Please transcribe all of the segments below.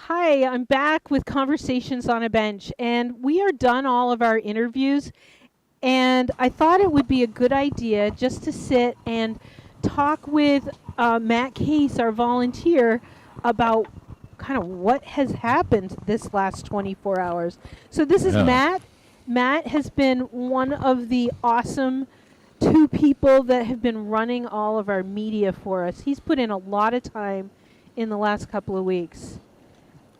Hi, I'm back with Conversations on a Bench, and we are done all of our interviews. And I thought it would be a good idea just to sit and talk with Matt Case, our volunteer, about kind of what has happened this last 24 hours. So this is Yeah. Matt. Matt has been one of the awesome two people that have been running all of our media for us. He's put in a lot of time in the last couple of weeks.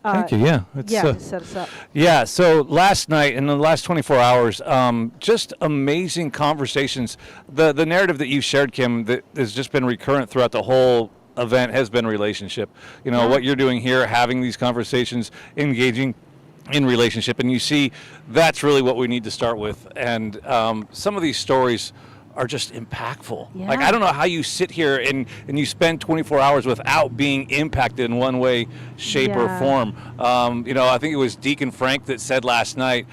Thank you. Yeah. To set us up. Yeah. So last night, in the last 24 hours, just amazing conversations. The narrative that you shared, Kim, that has just been recurrent throughout the whole event has been relationship. You know, Yeah. what you're doing here, having these conversations, engaging in relationship. And you see, that's really what we need to start with. And some of these stories are just impactful. Yeah. Like, I don't know how you sit here and you spend 24 hours without being impacted in one way, shape, or Yeah. form. I think it was Deacon Frank that said last night,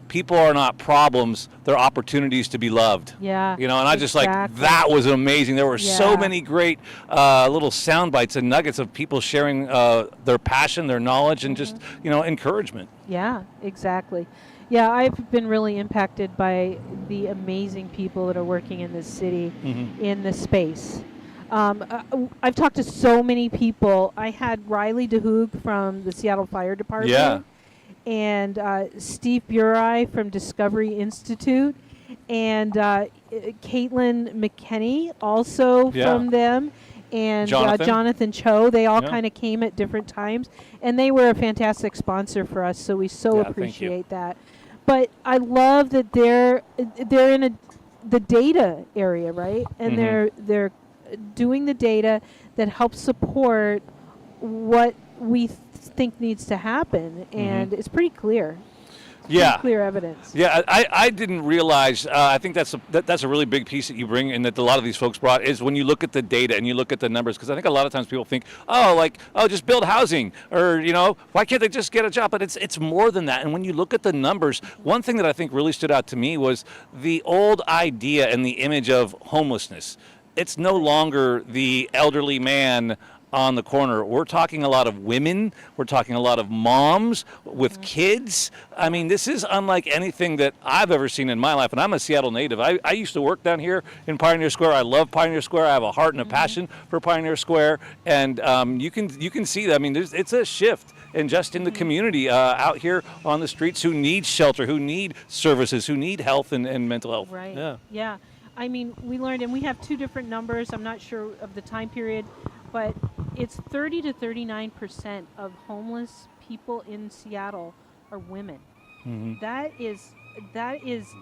people are not problems, they're opportunities to be loved. Yeah. And I just like, exactly. that was amazing. There were so Yeah. many great little sound bites and nuggets of people sharing their passion, their knowledge, and just, encouragement. Yeah, exactly. Yeah, I've been really impacted by the amazing people that are working in this city, in this space. I've talked to so many people. I had Riley DeHoog from the Seattle Fire Department. Yeah. And Steve Burai from Discovery Institute. And Caitlin McKenney also Yeah. from them. And Jonathan. Cho. They all Yeah. kind of came at different times. And they were a fantastic sponsor for us, so we so Yeah, thank you. appreciate that. But I love that they're in the data area, right? And they're doing the data that helps support what we think needs to happen, and it's pretty clear. Yeah. Clear evidence. Yeah, I didn't realize. I think that's a really big piece that you bring, and that a lot of these folks brought, is when you look at the data and you look at the numbers. Because I think a lot of times people think, just build housing, or why can't they just get a job? But it's more than that. And when you look at the numbers, one thing that I think really stood out to me was the old idea and the image of homelessness. It's no longer the elderly man on the corner. We're talking a lot of women. We're talking a lot of moms with kids. I mean, this is unlike anything that I've ever seen in my life. And I'm a Seattle native. I used to work down here in Pioneer Square. I love Pioneer Square. I have a heart and a passion for Pioneer Square. And you can see that. I mean, it's a shift. And just in the community out here on the streets, who need shelter, who need services, who need health and mental health. Right. Yeah. I mean, we learned, and we have two different numbers. I'm not sure of the time period, but it's 30 to 39% of homeless people in Seattle are women. That is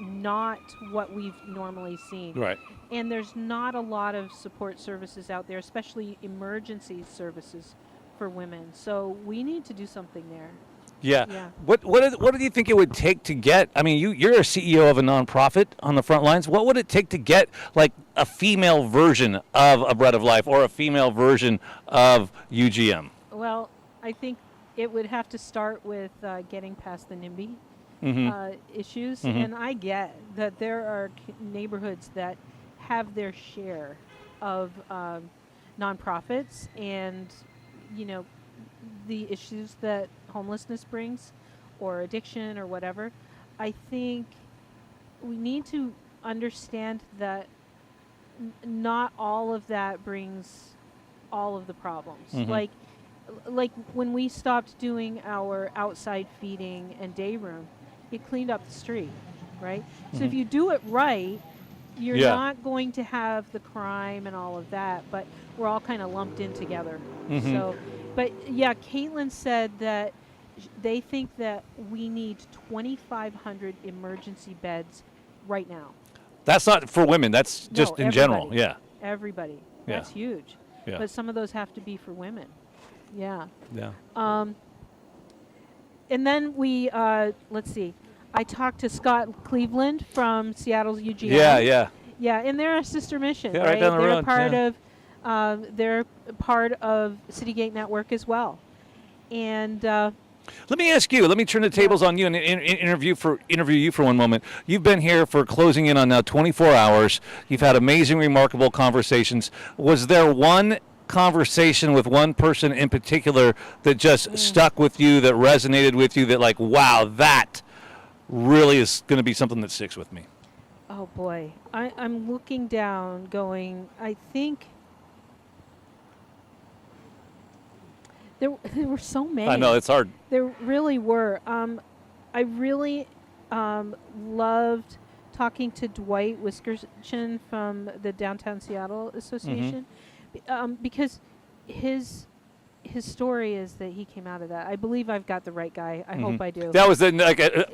not what we've normally seen. Right. And there's not a lot of support services out there, especially emergency services for women. So we need to do something there. Yeah. Yeah. What do you think it would take to get? I mean, you're a CEO of a nonprofit on the front lines. What would it take to get like a female version of A Bread of Life or a female version of UGM? Well, I think it would have to start with getting past the NIMBY issues. And I get that there are neighborhoods that have their share of nonprofits and, the issues that homelessness brings or addiction or whatever. I think we need to understand that not all of that brings all of the problems. Like when we stopped doing our outside feeding and day room, it cleaned up the street, right? So if you do it right, you're not going to have the crime and all of that, but we're all kind of lumped in together. So, but yeah, Caitlin said that they think that we need 2,500 emergency beds right now. That's not for women. That's just in general. Yeah. Everybody. That's huge. Yeah. But some of those have to be for women. Yeah. Yeah. And then we, let's see, I talked to Scott Cleveland from Seattle's UGM. Yeah. Yeah, and they're a sister mission, Yeah, right down the road, they're part of Citygate Network as well. And Let me ask you. Let me turn the tables on you and interview you for one moment. You've been here for closing in on now 24 hours. You've had amazing, remarkable conversations. Was there one conversation with one person in particular that just stuck with you, that resonated with you, that like, wow, that really is going to be something that sticks with me? Oh boy, I'm looking down, going. I think there were so many. I know it's hard. There really were. I really loved talking to Dwight Wiskerson from the Downtown Seattle Association, because his story is that he came out of that. I believe I've got the right guy. I hope I do. That was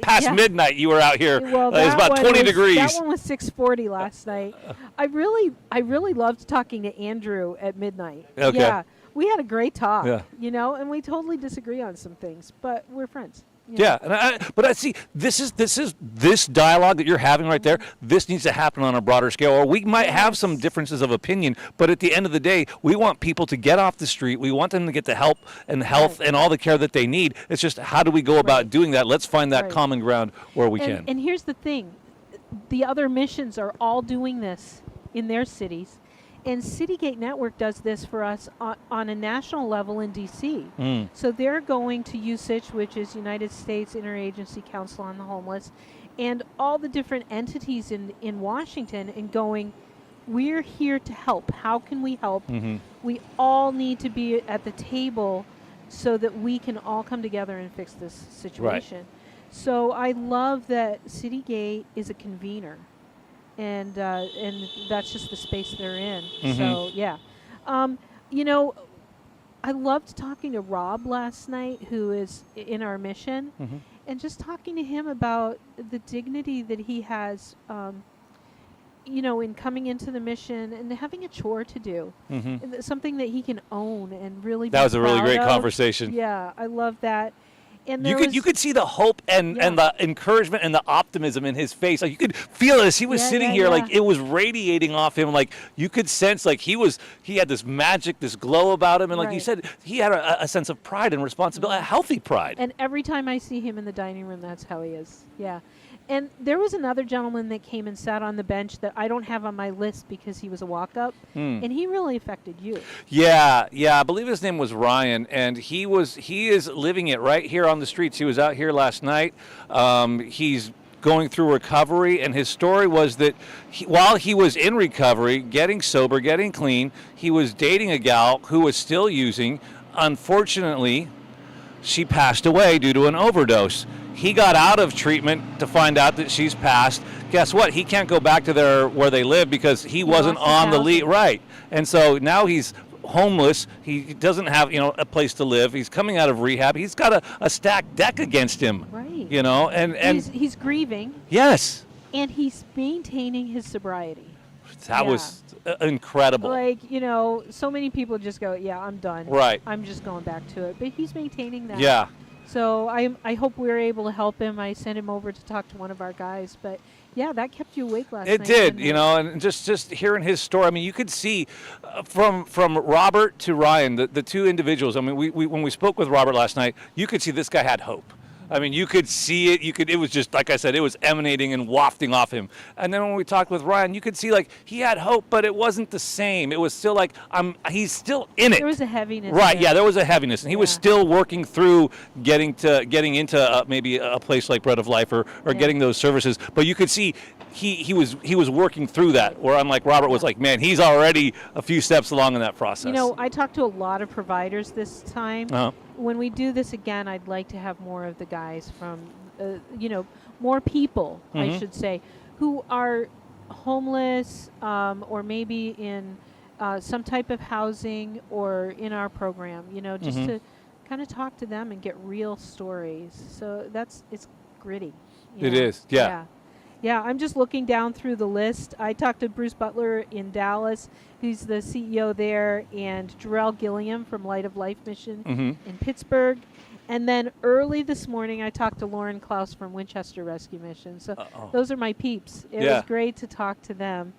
past midnight. You were out here. Well, It was about 20 degrees. That one was 6:40 last night. I really loved talking to Andrew at midnight. Okay. Yeah, we had a great talk. Yeah. And we totally disagree on some things, but we're friends. Yeah, but I see this dialogue that you're having right there. This needs to happen on a broader scale, or we might have some differences of opinion. But at the end of the day, we want people to get off the street. We want them to get the help and health and all the care that they need. It's just, how do we go about doing that? Let's find that common ground where we can. And here's the thing: the other missions are all doing this in their cities. And Citygate Network does this for us on a national level in D.C. So they're going to USICH, which is United States Interagency Council on the Homeless, and all the different entities in Washington, and going, we're here to help. How can we help? We all need to be at the table so that we can all come together and fix this situation. Right. So I love that Citygate is a convener. And that's just the space they're in. So yeah, I loved talking to Rob last night, who is in our mission, and just talking to him about the dignity that he has, in coming into the mission and having a chore to do, something that he can own and really. That was a really great conversation. Yeah, I love that. And you could see the hope and the encouragement and the optimism in his face. Like, you could feel it as he was sitting here. Like, it was radiating off him. Like, you could sense like he had this magic, this glow about him. And like you said, he had a sense of pride and responsibility, a healthy pride. And every time I see him in the dining room, that's how he is. Yeah. And there was another gentleman that came and sat on the bench that I don't have on my list because he was a walk-up, and he really affected you. Yeah, I believe his name was Ryan, and he is living it right here on the streets. He was out here last night. He's going through recovery, and his story was that while he was in recovery, getting sober, getting clean, he was dating a gal who was still using. Unfortunately, she passed away due to an overdose. He got out of treatment to find out that she's passed. Guess what? He can't go back to where they live because he wasn't on the lead. Right. And so now he's homeless. He doesn't have, a place to live. He's coming out of rehab. He's got a stacked deck against him. Right. And he's grieving. Yes. And he's maintaining his sobriety. That was incredible. Like, so many people just go, yeah, I'm done. Right. I'm just going back to it. But he's maintaining that. Yeah. So I hope we were able to help him. I sent him over to talk to one of our guys. But, yeah, that kept you awake last night. It did, and just hearing his story. I mean, you could see from Robert to Ryan, the two individuals. I mean, we when we spoke with Robert last night, you could see this guy had hope. I mean, you could see it. It was just, like I said, it was emanating and wafting off him. And then when we talked with Ryan, you could see, like, he had hope, but it wasn't the same. It was still like, he's still in it. There was a heaviness. Right, yeah, there was a heaviness. And he was still working through getting into maybe a place like Bread of Life or getting those services. But you could see he was working through that, where unlike Robert was like, man, he's already a few steps along in that process. I talked to a lot of providers this time. When we do this again, I'd like to have more of the guys from, more people, I should say, who are homeless or maybe in some type of housing or in our program, just to kind of talk to them and get real stories. So it's gritty. It is, yeah. Yeah, I'm just looking down through the list. I talked to Bruce Butler in Dallas, who's the CEO there, and Jarrell Gilliam from Light of Life Mission in Pittsburgh. And then early this morning, I talked to Lauren Klaus from Winchester Rescue Mission. So those are my peeps. It was great to talk to them.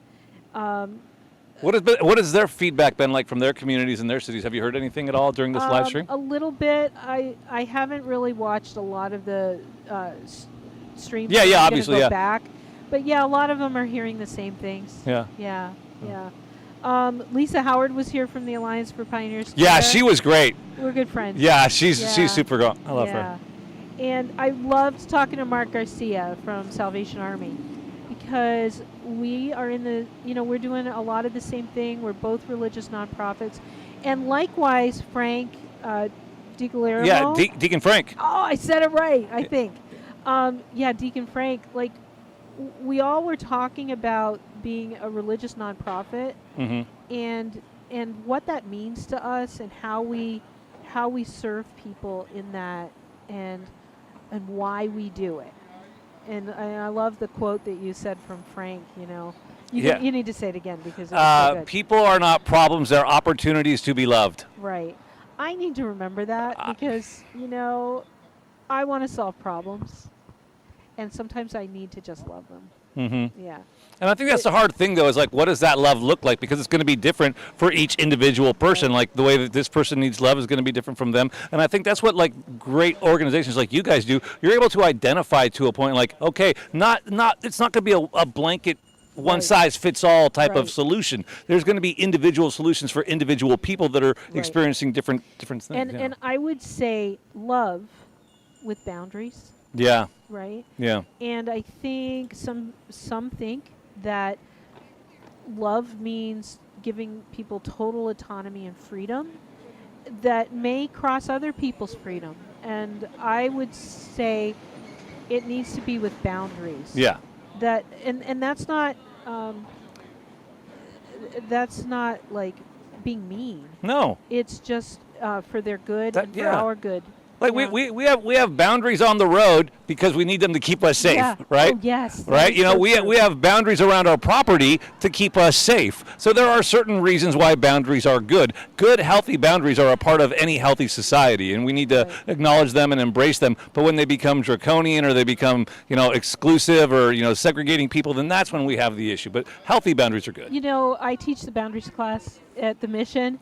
What has their feedback been like from their communities and their cities? Have you heard anything at all during this live stream? A little bit. I haven't really watched a lot of the streams. Obviously, go back. But yeah, a lot of them are hearing the same things. Yeah. Lisa Howard was here from the Alliance for Pioneers. Yeah, Square. she was great. We're good friends. Yeah, she's Yeah. super girl. I love Yeah. her. And I loved talking to Mark Garcia from Salvation Army because we are in the, we're doing a lot of the same thing. We're both religious nonprofits. And likewise, Frank DiGuillermo. Yeah, Deacon Frank. Oh, I said it right, I think. Deacon Frank, like, we all were talking about being a religious nonprofit and what that means to us and how we serve people in that and why we do it. And I love the quote that you said from Frank, You need to say it again because it was so good. People are not problems, they're opportunities to be loved. Right. I need to remember that because, I want to solve problems. And sometimes I need to just love them. Yeah. And I think that's the hard thing, though, is like, what does that love look like? Because it's going to be different for each individual person. Right. Like, the way that this person needs love is going to be different from them. And I think that's what, like, great organizations like you guys do. You're able to identify to a point, like, okay, it's not going to be a blanket one-size-fits-all type of solution. There's going to be individual solutions for individual people that are experiencing different things. And I would say love with boundaries. Yeah. Right? Yeah. And I think some think that love means giving people total autonomy and freedom that may cross other people's freedom. And I would say it needs to be with boundaries. Yeah. That and that's not like being mean. No. It's just for their good and for our good. Like we have boundaries on the road because we need them to keep us safe, right? Oh, yes. Right? We have boundaries around our property to keep us safe. So there are certain reasons why boundaries are good. Good, healthy boundaries are a part of any healthy society, and we need to acknowledge them and embrace them. But when they become draconian or they become, exclusive or, segregating people, then that's when we have the issue. But healthy boundaries are good. I teach the boundaries class at the mission,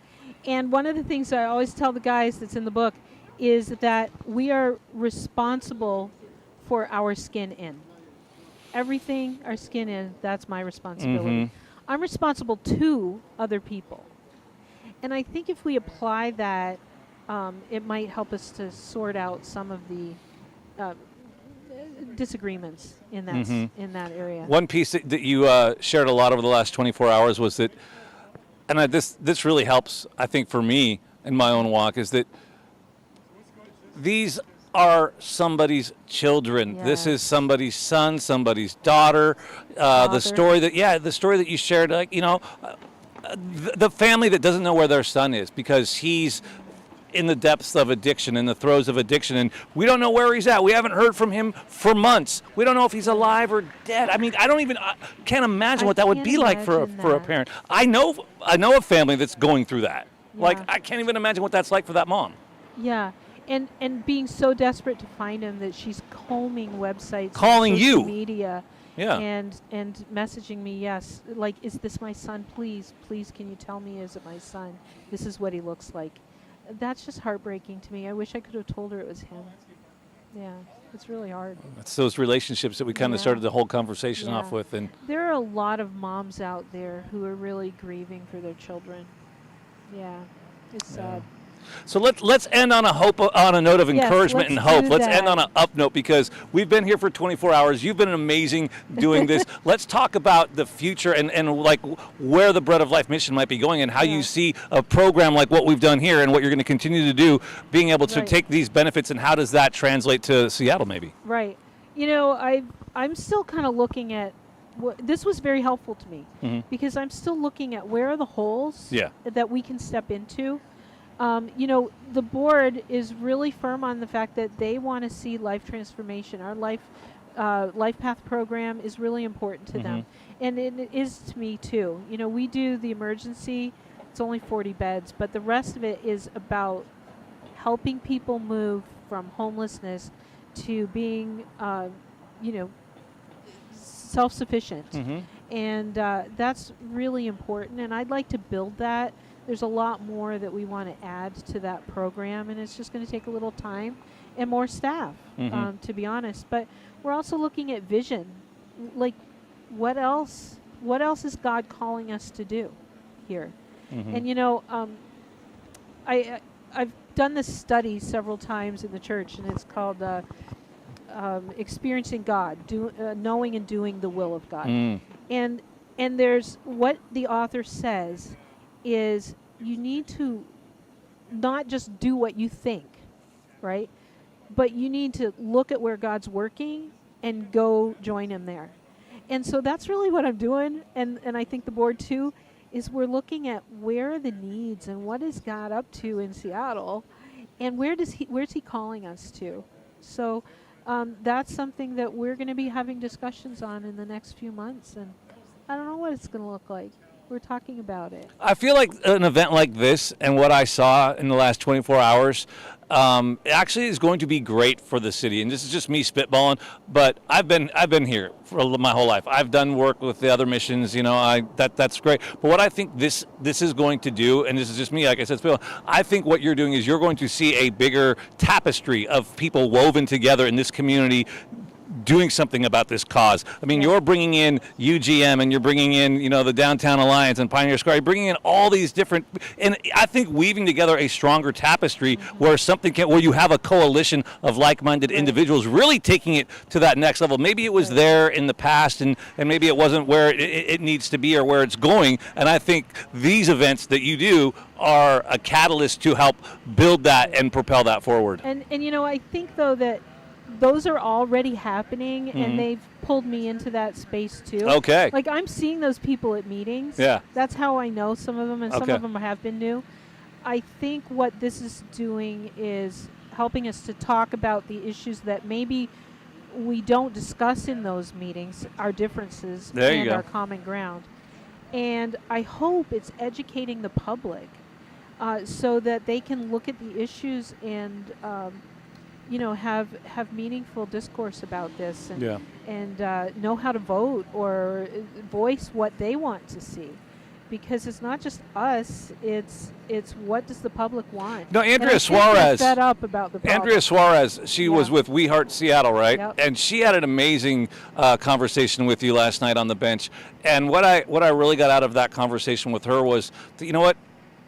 and one of the things I always tell the guys that's in the book is that we are responsible for our skin in. Everything our skin in, that's my responsibility. I'm responsible to other people. And I think if we apply that, it might help us to sort out some of the disagreements in that area. One piece that you shared a lot over the last 24 hours was that, and this really helps, I think, for me in my own walk, is that these are somebody's children. Yes. This is somebody's son, somebody's daughter. The story that you shared, like, the family that doesn't know where their son is because he's in the depths of addiction, in the throes of addiction, and we don't know where he's at. We haven't heard from him for months. We don't know if he's alive or dead. I mean, can't imagine what that would be like for a parent. I know a family that's going through that. Yeah. Like, I can't even imagine what that's like for that mom. Yeah. And being so desperate to find him that she's combing websites, calling social you, media, yeah, and messaging me, yes, like, is this my son? Please, can you tell me, is it my son? This is what he looks like. That's just heartbreaking to me. I wish I could have told her it was him. Yeah, it's really hard. It's those relationships that we kind of started the whole conversation off with, and there are a lot of moms out there who are really grieving for their children. Yeah, it's sad. So let's end on a note of encouragement and hope. Let's end on an up note because we've been here for 24 hours. You've been amazing doing this. Let's talk about the future and like where the Bread of Life mission might be going and how you see a program like what we've done here and what you're going to continue to do, being able to take these benefits, and how does that translate to Seattle maybe? Right. I'm still kind of looking at this was very helpful to me because I'm still looking at where are the holes that we can step into. The board is really firm on the fact that they want to see life transformation. Our life path program is really important to them, and it is to me too. We do the emergency; it's only 40 beds, but the rest of it is about helping people move from homelessness to being, self-sufficient, and that's really important. And I'd like to build that. There's a lot more that we want to add to that program, and it's just going to take a little time and more staff, to be honest. But we're also looking at vision. Like, what else is God calling us to do here. And I've done this study several times in the church, and it's called experiencing God, knowing and doing the will of God. And there's what the author says is you need to not just do what you think, right? But you need to look at where God's working and go join him there. And so that's really what I'm doing, and I think the board too, is we're looking at where are the needs and what is God up to in Seattle, and where's he calling us to. So that's something that we're going to be having discussions on in the next few months, and I don't know what it's going to look like. We're talking about it. I feel like an event like this and what I saw in the last 24 hours actually is going to be great for the city. And this is just me spitballing, but I've been here for my whole life. I've done work with the other missions, that's great. But what I think this is going to do, and this is just me, like I said, I think what you're doing is you're going to see a bigger tapestry of people woven together in this community doing something about this cause. I mean, you're bringing in UGM, and you're bringing in, the Downtown Alliance and Pioneer Square. You're bringing in all these different, and I think weaving together a stronger tapestry where where you have a coalition of like-minded individuals really taking it to that next level. Maybe it was there in the past, and maybe it wasn't where it needs to be or where it's going. And I think these events that you do are a catalyst to help build that and propel that forward. And I think though that those are already happening, and they've pulled me into that space too. Okay. Like I'm seeing those people at meetings. Yeah. That's how I know some of them, and some of them have been new. I think what this is doing is helping us to talk about the issues that maybe we don't discuss in those meetings, our differences and our common ground. And I hope it's educating the public so that they can look at the issues and have meaningful discourse about this, and know how to vote or voice what they want to see, because it's not just us; it's what does the public want. No, Andrea Suarez. Fed up about the problem. Andrea Suarez, she was with We Heart Seattle, right? Yep. And she had an amazing conversation with you last night on the bench. And what I really got out of that conversation with her was, you know what?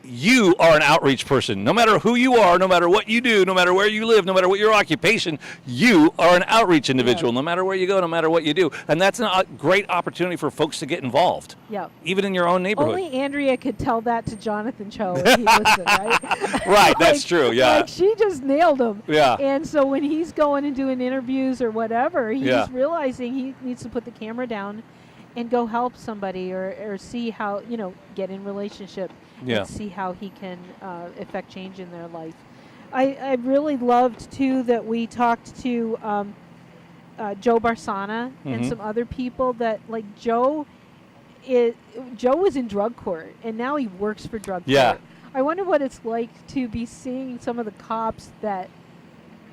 You are an outreach person. No matter who you are, no matter what you do, no matter where you live, no matter what your occupation, you are an outreach individual, no matter where you go, no matter what you do. And that's a great opportunity for folks to get involved, even in your own neighborhood. Only Andrea could tell that to Jonathan Cho if he listened, right? Right, that's true, yeah. Like she just nailed him. Yeah. And so when he's going and doing interviews or whatever, he's realizing he needs to put the camera down and go help somebody or see how, get in relationship. And see how he can affect change in their life. I really loved, too, that we talked to Joe Barsana and some other people that, like, Joe was in drug court, and now he works for drug court. I wonder what it's like to be seeing some of the cops that,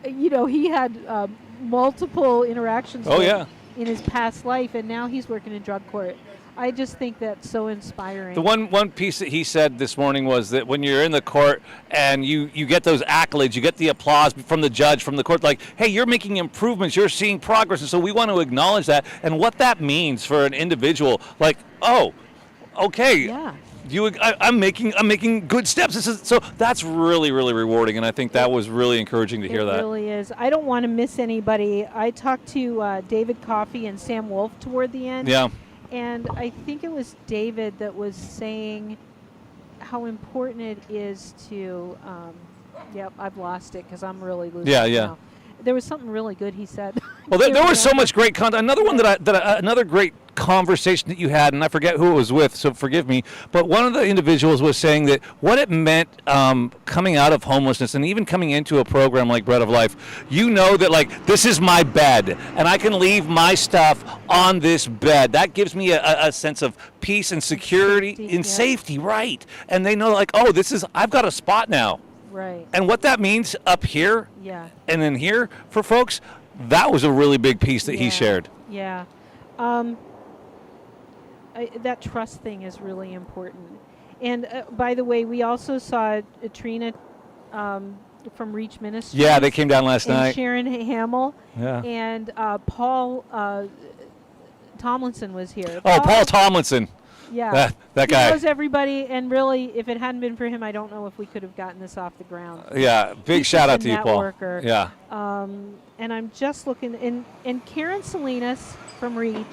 he had multiple interactions with in his past life, and now he's working in drug court. I just think that's so inspiring. The one piece that he said this morning was that when you're in the court and you get those accolades, you get the applause from the judge, from the court, like, hey, you're making improvements, you're seeing progress, and so we want to acknowledge that. And what that means for an individual, like, oh, okay. Yeah. I'm making good steps. So that's really, really rewarding, and I think that was really encouraging to hear that. It really is. I don't want to miss anybody. I talked to David Coffey and Sam Wolf toward the end. Yeah. And I think it was David that was saying how important it is to, I've lost it because I'm really losing it now. There was something really good he said. Well, there was so much great content. Another one another great conversation that you had, and I forget who it was with, so forgive me, but one of the individuals was saying that what it meant coming out of homelessness and even coming into a program like Bread of Life, that, like, this is my bed, and I can leave my stuff on this bed. That gives me a sense of peace and security and safety, right? And they know, like, oh, I've got a spot now. Right. And what that means up here and in here for folks, that was a really big piece that he shared. Yeah. That trust thing is really important. And by the way, we also saw Trina from Reach Ministries. Yeah, they came down last night. Sharon Hamill. Yeah. And Paul Tomlinson was here. Oh, Paul Tomlinson. Yeah. That He guy. knows everybody, and really, if it hadn't been for him, I don't know if we could have gotten this off the ground. Yeah, big He's shout just out a to you, Paul. networker. Yeah. And I'm just looking, and Karen Salinas from Reach,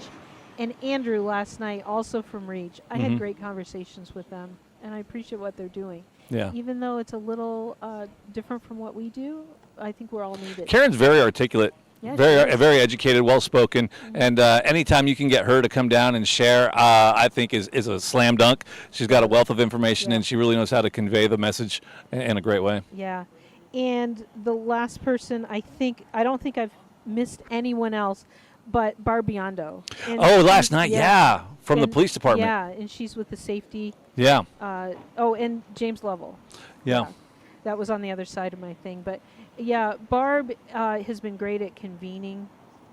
and Andrew last night also from Reach. I had great conversations with them, and I appreciate what they're doing. Yeah. Even though it's a little different from what we do, I think we're all needed. Karen's very articulate. Yeah, she Very, is. very educated, well-spoken, and anytime you can get her to come down and share, I think is a slam dunk. She's got a wealth of information, and she really knows how to convey the message in a great way. Yeah. And the last person, I don't think I've missed anyone else, but Barbiondo. And Last night, from the And- police department. Yeah, and she's with the safety. Yeah. And James Lovell. Yeah. That was on the other side of my thing. But, yeah, Barb has been great at convening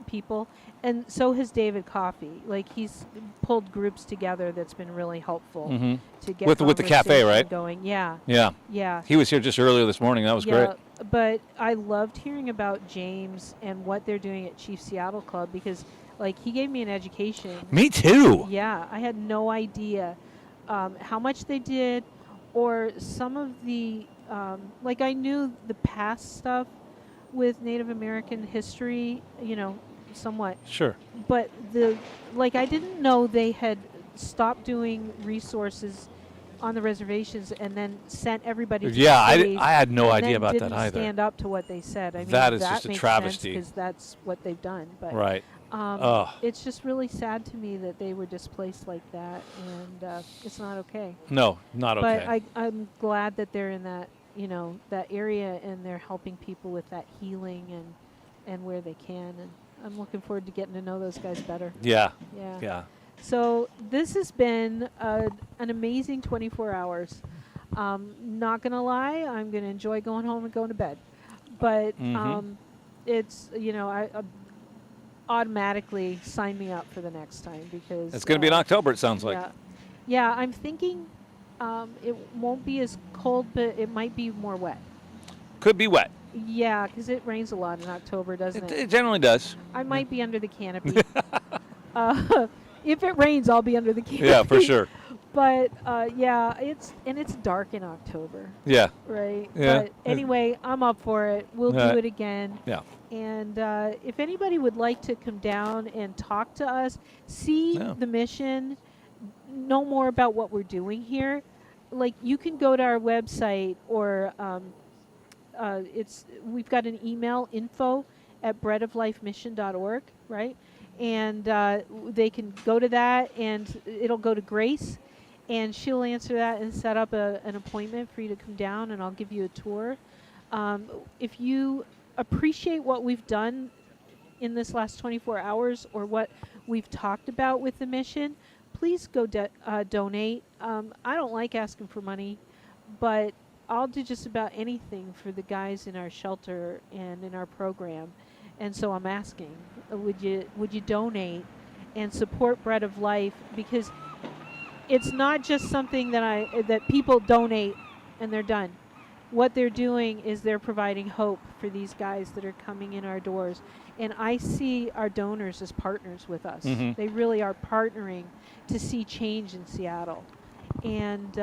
people, and so has David Coffey. Like, he's pulled groups together that's been really helpful to get With the cafe, conversation right? going. Yeah. Yeah. Yeah. He was here just earlier this morning. That was great. But I loved hearing about James and what they're doing at Chief Seattle Club because, like, he gave me an education. Me too. Yeah, I had no idea how much they did or some of the, like, I knew the past stuff with Native American history, somewhat. Sure. But I didn't know they had stopped doing resources on the reservations and then sent everybody to the cities I had no and idea then about that didn't either. stand up to what they said. I mean, That is just a makes travesty. because that's what they've done. But Right. it's just really sad to me that they were displaced like that, and it's not okay. No, not okay. But I'm glad that they're in that that area and they're helping people with that healing and where they can, and I'm looking forward to getting to know those guys better. Yeah. Yeah. Yeah. So this has been an amazing 24 hours. Not going to lie, I'm going to enjoy going home and going to bed. But it's, I automatically sign me up for the next time because... It's going to be in October, it sounds like. Yeah, I'm thinking it won't be as cold, but it might be more wet. Could be wet. Yeah, because it rains a lot in October, doesn't it? It generally does. I might be under the canopy. If it rains, I'll be under the canopy. Yeah, for sure. But it's dark in October. Yeah. Right. Yeah. But anyway, I'm up for it. We'll do it again. Yeah. And if anybody would like to come down and talk to us, see the mission, know more about what we're doing here, like you can go to our website or we've got an email info@breadoflifemission.org, right? And they can go to that, and it'll go to Grace, and she'll answer that and set up an appointment for you to come down, and I'll give you a tour. If you appreciate what we've done in this last 24 hours or what we've talked about with the mission, please go donate. I don't like asking for money, but I'll do just about anything for the guys in our shelter and in our program. And so I'm asking, would you donate and support Bread of Life, because it's not just something that people donate and they're done. What they're doing is they're providing hope for these guys that are coming in our doors. And I see our donors as partners with us. They really are partnering to see change in Seattle. And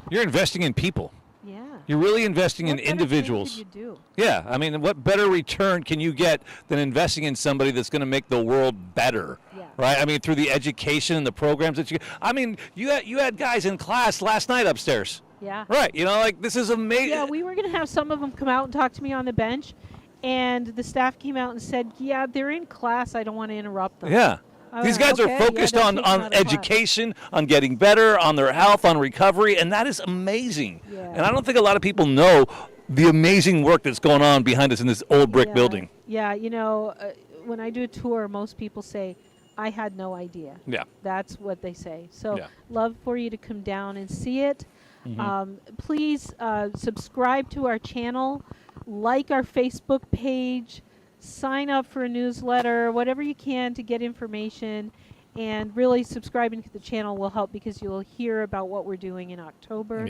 you're investing in people. yeah. You're really investing What in better thing individuals. could you do? Yeah, I mean, what better return can you get than investing in somebody that's going to make the world better? Yeah. Right? I mean, through the education and the programs that you. I mean, you had guys in class last night upstairs. Yeah. Right. This is amazing. Yeah, we were going to have some of them come out and talk to me on the bench, and the staff came out and said, yeah, they're in class. I don't want to interrupt them. Yeah. These guys okay, are focused yeah, on don't take them out of class. education, on getting better, on their health, on recovery, and that is amazing. Yeah. And I don't think a lot of people know the amazing work that's going on behind us in this old brick Yeah. building. Yeah, when I do a tour, most people say, I had no idea. Yeah. That's what they say. So Yeah. love for you to come down and see it. Please subscribe to our channel, like our Facebook page, sign up for a newsletter, whatever you can to get information. And really subscribing to the channel will help because you'll hear about what we're doing in October. Yeah.